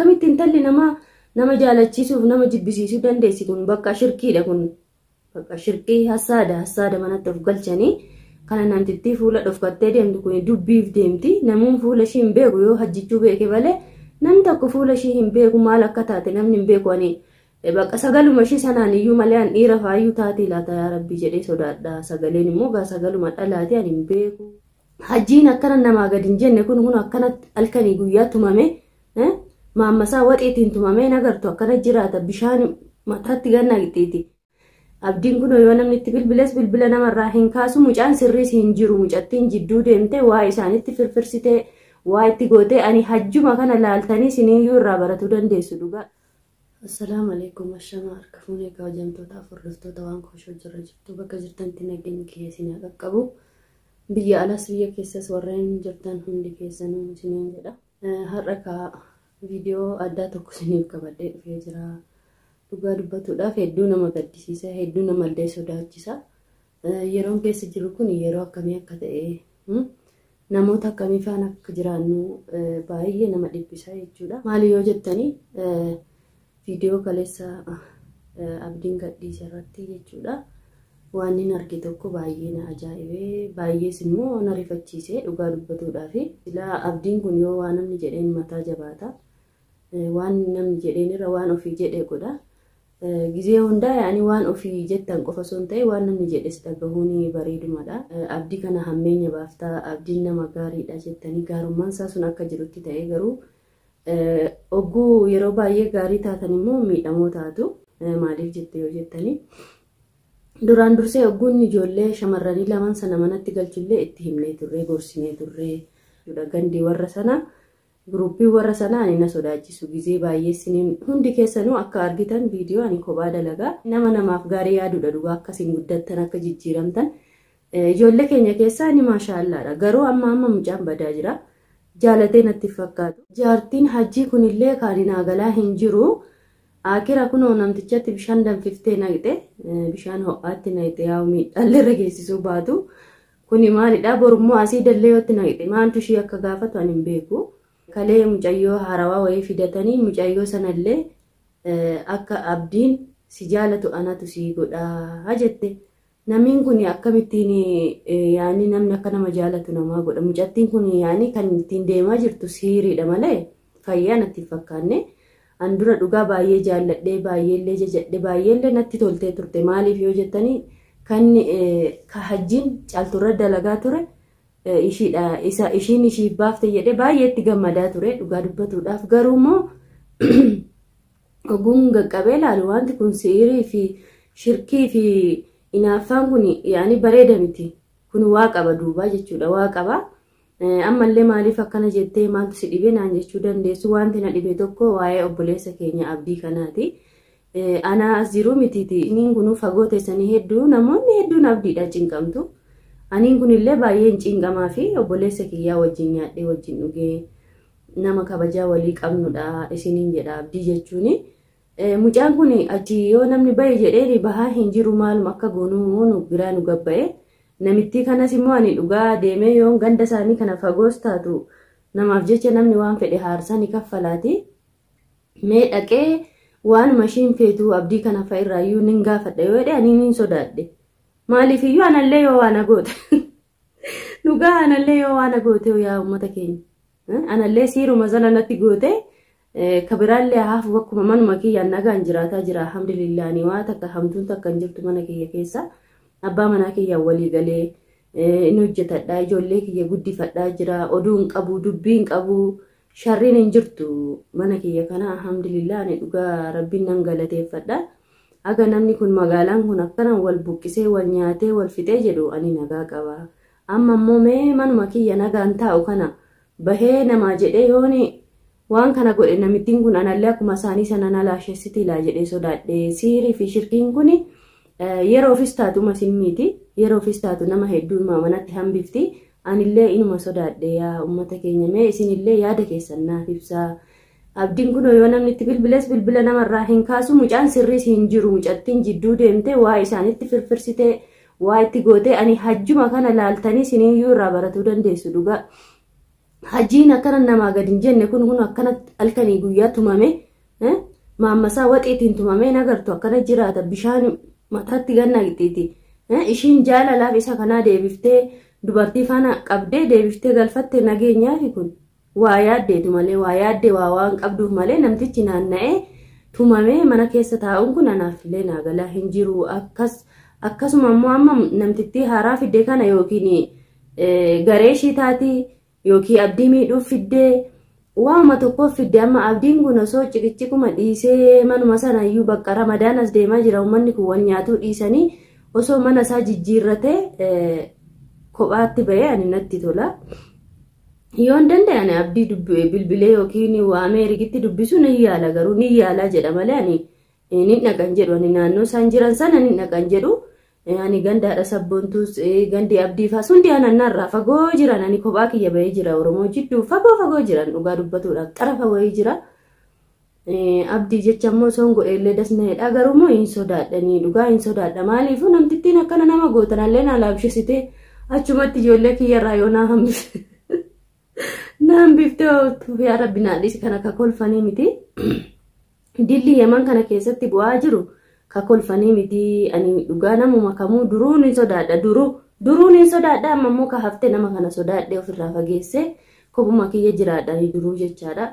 Akkamittiin intalli nama jaalachiisuuf nama jibbisiisuu dandeessi kun bakka shirkiidha kun. Bakka shirkii hasaada manatti of galchanii kana namtittii fuula dhofkattee deemtu kun dubbiif deemti. Namuun fuula ishii hin beeku yoo hajjichuu beeke malee namni tokko fuula ishii hin beeku maal akka taate namni hin beeku ani bakka sagaluma ishii sanaan iyyuu malee an dhiira faayyuu taatee laata yaa rabbii jedhee sodaadha. Sagaleen immoo gaa sagaluma dhalaatee ani hin beeku. Hajjiin akkana namaa gadi hin jenne kun akkana halkanii guyyaa tumame maammasaa waxiitiin tumamee nagartu akkana jiraata bishaan mataatti ganna qixxiiti. Abdiin kun yoo namni itti bilbila namarraa hin kaasu mucaan sirriis hin jiru. Mucattiin jidduu deemtee waa isaanitti firfirsitee waa itti gootee ani hajjuma kana laaltanii siniyyuu irraa baratuu dandeessu dhugaa. Assalaamu alaykum ashama harka fuunee kabajamtootaaf hordoftoota waan koshoo jirra jirtu bakka jirtantti nageenyi keessanii qaqqabu. Biyya alas biyya keessas warreen jirtan hundi keessanuu isiniin jedha. Har'a viidiyoo addaa tokko isiniif qabadhee dhufee jira. Dhugaa dubbatuudhaaf hedduu nama gaddisiisa, hedduu nama illee sodaachisa. Yeroon keessa jiru kun yeroo akkamii akka ta'e namoota akkamii faana akka jiraannu baay'ee nama dhibbisa jechuudha. Maali yoo jettanii viidiyoo kaleessa abdiin gadhiise irratti jechuudha. Waan inni arge tokko baay'ee na ajaa'ibee baay'ees immoo na rifachiise dhugaa dubbatuudhaaf. Silaa abdiin kun yoo waan namni jedheen mataa jabaata. Waan namni jedheen irra waan ofii jedhee godha. Gizee hundaa yaani waan ofii jettan qofa osoo hin ta'e waan namni jedhes dhagahuun bareedumadha. Abdii kana hammeenya baaftaa abdiin nama gaariidha jettanii gaarummaan isaa sun akka jirutti ta'e garuu ogguu yeroo baay'ee gaarii taatan immoo miidhamoo taatu. Maaliif jette yoo jettanii duraan dursee ogguun ijoollee shamarranii lamaan sana manatti galchullee itti himnee turree gorsinee turree gandii warra sana. Gruppii warra sanaa ani na sodaachisu gizee baay'ee siniin hundi keessanuu akka argitan viidiyoo ani kophaa dalagaa namaaf gaarii yaadudha dhugaa akkasiin guddattan akka jijjiiramtan ijoollee keenya keessaa ni maashaallaadha garuu amma mucaan badaa jira jaalatee natti fakkaatu jaartiin hajjii kunillee kaadinaa galaa hin jiru akira kunoo namtichatti bishaan danfiftee naqxe bishaan ho'aatti naqxe yaa miidhalleerra geessisuu baatu kuni maalidha borummoo asii dallee yootti naqxe maaltu ishii akka gaafatu ani hin beeku. Kalee mucayyoo haarawaa wayii fidatanii mucayyoo sanallee akka abdiin si jaalatu anatu si godhaa jette. Namiin kun akkamittiin yaani namni akka nama jaalatu namaa godha. Mucattiin kun yaani kan ittiin deemaa jirtu siiriidha malee fayyaa natti fakkaanne. An dura dhugaa baay'ee jaalladhee baay'eellee jajadhee baay'eellee natti toltee turte. Maaliif yoo jettanii kan hajjiin caalturra dalagaa ture. Ishiin ishii baafte jedhee baay'ee itti gammadaa ture dhugaa dubbatuudhaaf garuu immoo ogguun qaqqabee ilaalu wanti kun siirii fi shirkii fi inaaffaan kun yaani bareeda miti kun waa qaba duubaa jechuudha waa qaba ammallee maaliif akkana jettee maaltu si dhibee naan jechuu dandeessu wanti na dhibee tokko waa'ee obboleessa keenya abdii kanaati. Ana as jiru mitiiti inni kun fagoo teessanii hedduu namoonni hedduun abdiidha cinqamtu. Aniin kunillee baay'een cinqamaa fi obboleessa kiyyaa wajjin nyaadhee wajjin dhugee nama kabajaa walii qabnudha isiniin jedha abdii jechuun. Mucaan kun achi yoo namni bahe jedhee bahaa hin jiru maaluma akka goonuu nu biraa nu gabba'e. Namittii kanas immoo ani dhugaa deemee yoo ganda isaanii kana fagoos taatu namaaf jecha namni waan fedhe haarsaa ni kaffalaati. Mee dhaqee waan mashiin feetu abdii kana fa'irraayyuu nin gaafadha yoo jedhe ani nin sodaadhe. Maaliif iyyuu anallee yoo waan goote dhugaa anallee yoo waan goote yaa uummata keenya anallee siiruma sana natti goote kabiraallee haafu bakkuma manuma kiyyaan nagaan jiraataa jira alhamdulillah ni waa takka hamtuun takka hin jirtu mana kiyya keessa abbaa manaa kiyyaan walii galee inni hojjetadhaa ijoollee kiyya guddifadhaa jira oduun qabu dubbiin qabu sharriin hin jirtu mana kiyya kana alhamdulillah ni dhugaa rabbiin nan galateeffadha. Aga namni kun magaalaan kun akkana wal buqqisee wal nyaatee wal fixee jedhu ani nagaa qaba. Amma immoo mee manuma kiyya nagaan taa'u kana bahee namaa jedhee yooni waan kana godhe namittiin kun anallee akkuma isaanii sana nalaashessiti laa jedhee sodaadhe. Siirii fi shirkiin kun yeroo ofis taatu masimmiiti yeroo ofis taatu nama hedduu manatti hambifti anillee inuma sodaadhe yaa uummata keenya mee isinillee yaada keessan naaf ibsaa. Abdiin kun yoo namni itti bilbila namarraa hin kaasu mucaan sirriis hin jiru mucattiin jidduu deemtee waa isaanitti firfirsitee waa itti gootee ani hajjuma kana laaltanii siniyyuu irraa baratuu dandeessu dhugaa. hajiin akkana namaa gadi hin jenne kun akkana halkanii guyyaa tumame maammasaa waxiitiin tumamee nagartu akkana jiraata bishaan mataatti gannaa qixxiiti. Ishiin jaalalaaf isa kanaa deebiftee dubartii faana qabdee deebiftee galfatte nageenyaafi kun waa yaaddeetu malee waa yaaddee waa waan qabduuf malee namtichi naanna'ee tumamee mana keessa taa'uun kun anaaf illee naagalaa hin jiru. Akkasuma immoo amma namtittii haaraa fiddee kana yookiin garee ishii taati yookiin abdii miidhuuf fiddee waama tokkoof fiddee amma abdiin kun osoo ciqicciquma dhiisee manuma sanayyuu bakka ramadaanas deemaa jira uummanni kun wal nyaatuu dhiisanii osoo mana isaa jijjiirratee kophaatti bahee ani natti tola. Yoon danda'an abdii bilbilee yookiin waamee rigitti dubbisu ni yaala garuu ni yaala jedha malee ani ni dhaqan jedhu ani naannoo isaan jiran sana ni dhaqan jedhu ani gandaadha sabboontuus gandi abdii faas hundi anannarraa fagoo jiran ani kophaa kiyya bahee jira Oromoo jidduu fagoo jiran dhugaa dubbatuudhaaf xarafa wayii jira. Abdii jecha immoo soon godheellee dasneedha garuu hin sodaadhanii dhugaa hin sodaadha maaliifuu namtittiin akkana nama gootanallee na laabshisitee achumatti ijoollee kiyyarraa yoo naa hambise. Naan biftee yaa rabbi naadhisi kan akka kolfanii miti. Dilli Yemen kana keessatti bu'aa jiru ka kolfanii miti ani dhugaa namuma kamuu duruun hin sodaadha duruun hin sodaadha amma immoo ka hafte nama kana sodaadhee ofirraa fageessee kophuma kiyya jiraadhanii duruu jechaadha.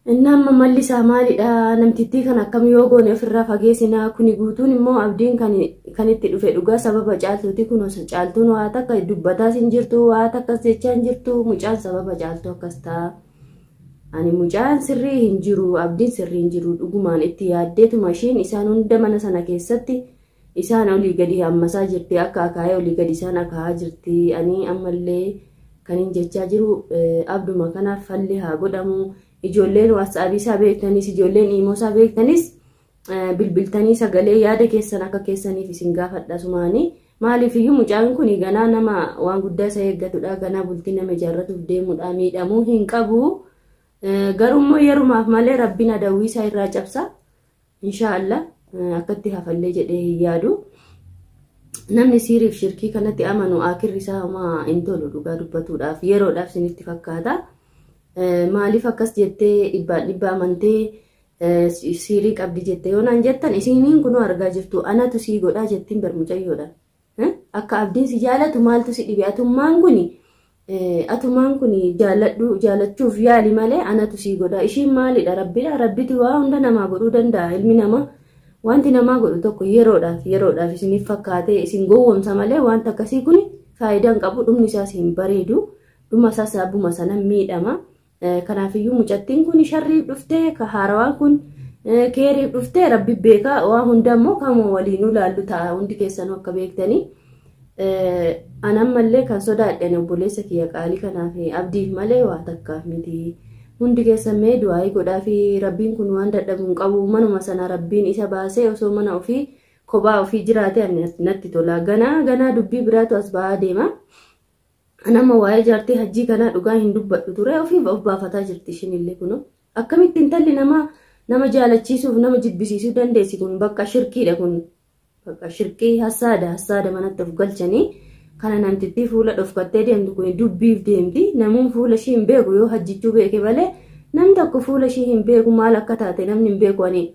Nama mallisaa maalidha namtittii kan akkam yoo goone ofirraa fageessinaa kuni guutuun immoo abdiin kan itti dhufe dhugaa sababa caaltuuti kunuunsa caaltuun waa takka dubbataas hin jirtu waa takkas jechaa hin jirtu mucaan sababa caaltuu akkas ta'a. Ani mucaan sirrii hin jiru abdiin sirrii hin jiru dhugumaan itti yaaddeetuma ishiin isaan hunda mana sana keessatti isaan olii gadi hammasaa jirti akka akaayee olii gadi isaan akaa'aa jirti ani ammallee kan hin jechaa jiru abduma kanaaf falli haa godhamu. Ijoolleen WhatsApp isaa beektanis ijoolleen imo isaa beektanis bilbiltanii sagalee yaada keessan akka keessaniif isin gaafadha sumaanii maaliif iyyuu mucaan kun ganaa nama waan guddaa isa eeggatudha ganaa bultii nama ijaarratuuf deemudha miidhamuu hin qabu garummoo yerumaaf malee rabbiin adawwii isaa irraa cabsa inshaallah akkatti hafallee jedhee hin yaadu. Namni siriif shirkii kanatti amanu akirri isaa homaa hin tolu dhugaa dubbatuudhaaf yeroodhaaf isinitti fakkaata. Maaliif akkas jettee dhibbaa amantee sirii qabdi jettee yoo naan jettan isiniin kunoo argaa jirtu anatu sii godhaa jettiin barmucayyoodha. Akka abdiin si jaalatu maaltu si dhibe atumaan kun jaalachuuf yaali malee anatu sii godhaa ishiin maalidha rabbitu waa hunda namaa godhuu danda'a ilmi namaa wanti namaa godhu tokko yeroodhaaf isiniif fakkaatee isin gowwomsa malee wanta akkasii kun faayidaan qabu dhumni isaas hin bareedu dhuma isaa sababuma sana miidhama. Kanaafiyyuu mucattiin kun sharriif dhuftee ka haarawaan kun keeriif dhuftee rabbi beekaa waa hunda immoo kamoo waliinuu laallu ta'a hundi keessanuu akka beektanii anammallee kan sodaadhan obboleessa kiyya qaalii kanaaf abdiif malee waa takkaaf miti hundi keessan mee du'aa godhaa fi rabbiin kun waan dadhabu hin qabu manuma sana rabbiin isa baasee osoo mana ofii kophaa ofii jiraate natti tola ganaa dubbii biraatu as ba'aa deema. Anama waa'ee jaartii hajjii kanaa dhugaa hin dubbadhu ture ofiif of baafataa jirti ishiinillee kuno akkamitti intalli nama jaalachiisuuf nama jibbisiisuu dandeessi kun bakka shirkiidha kun bakka shirkii hasaada manatti of galchanii kana namtittii fuula dhofkattee deemtu kun dubbiif deemti namuun fuula ishii hin beeku yoo hajjichuu beeke malee namni tokko fuula ishii hin beeku maal akka taate namni hin beeku ani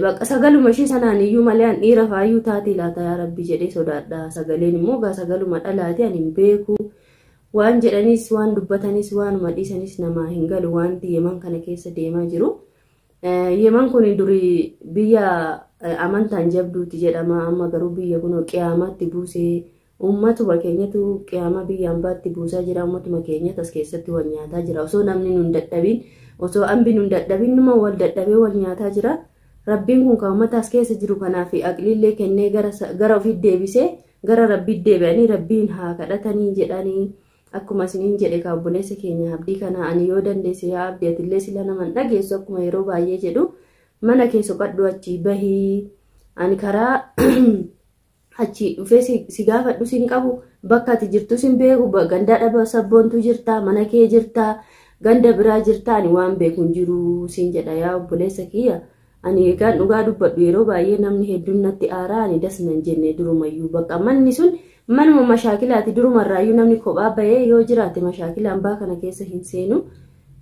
bakka sagaluma ishii sanaan iyyuu malee an dhiira faayyuu taati laata yaa rabbi jedhee sodaadha sagaleen immoo gaa sagaluma dhalaati ani hin beeku. Waan jedhanis waan dubbatanis waanuma dhiisanis namaa hin galu wanti Yemen kana keessa deemaa jiru. Yemen kun durii biyya amantaan jabduuti jedhama amma garuu biyya kun qiyaamaatti buusee ummatuma keenyatu qiyaama biyya ambaatti buusaa jira ummatuma keenyatu as keessatti wal nyaataa jira osoo namni nun dadhabin osoo ambi nun dadhabin numa wal dadhabee wal nyaataa jira. Rabbiin kun kan ummata as keessa jiru kanaaf aqliillee kennee gara ofiitti deebisee gara rabbiitti deebi'anii rabbiin haa kadhatanii jedhanii akkuma isiniin jedhe ka obboleessa keenya abdii kana ani yoo dandeesse yaa abdii atillee sila naman dhageessu akkuma yeroo baay'ee jedhu mana keessa qaddu achi bahii ani karaa achi dhufee si gaafadhu sin qabu bakka ati jirtu sin beeku gandaa dhaba sabboontu jirta mana kee jirta ganda biraa jirta ani waan beeku hin jiru sin jedha yaa obboleessa kiyya ani egaan dhugaa dubbadhu yeroo baay'ee namni hedduun natti aaraa ani dasnan jenne durumayyuu bakka manni sun manuma mashaakilaati durumarraayyuu namni kophaa bahee yoo jiraate mashaakilaan baa kana keessa hin seenu.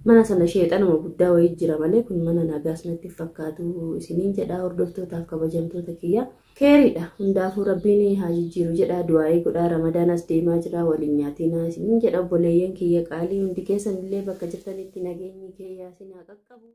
Mana sana sheexanuma guddaa wayii jira malee kun mana nagaas natti fakkaatu isiniin jedhaa hordoftootaaf kabajamtoota kiyya. Keeriidha hundaafuu rabbiin haa jijjiiru jedhaa du'aa'ii godhaa ramadaanas deemaa jira waliin nyaatinaa isiniin jedha obboleeyyan kiyya qaalii hundi keessanillee bakka jirtanitti nageenyi kiyyaa isin haa qaqqabu.